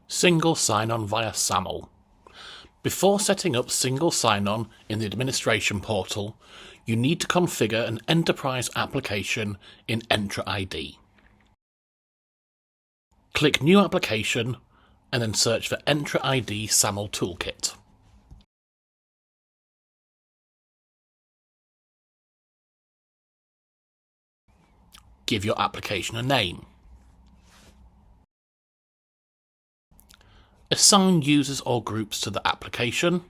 Single sign-on via SAML. Before setting up single sign-on in the administration portal, you need to configure an enterprise application in Entra ID. Click New Application and then search for Entra ID SAML Toolkit. Give your application a name. Assign users or groups to the application.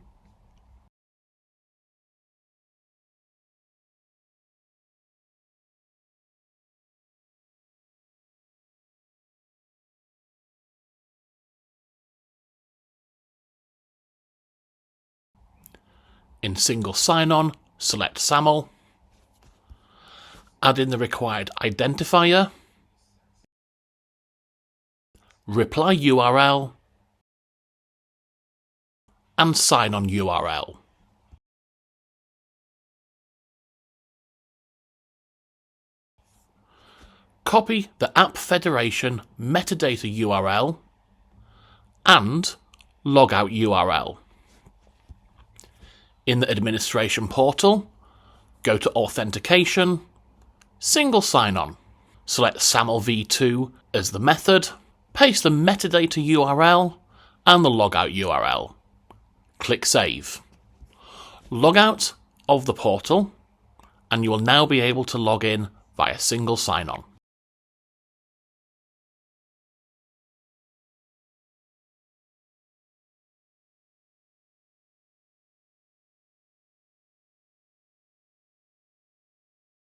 In single sign-on, select SAML. Add in the required identifier, reply URL, and sign-on URL. Copy the App Federation metadata URL and logout URL. In the administration portal, go to Authentication, Single sign-on. Select SAML v2 as the method, paste the metadata URL and the logout URL. Click Save. Log out of the portal and you will now be able to log in via single sign-on.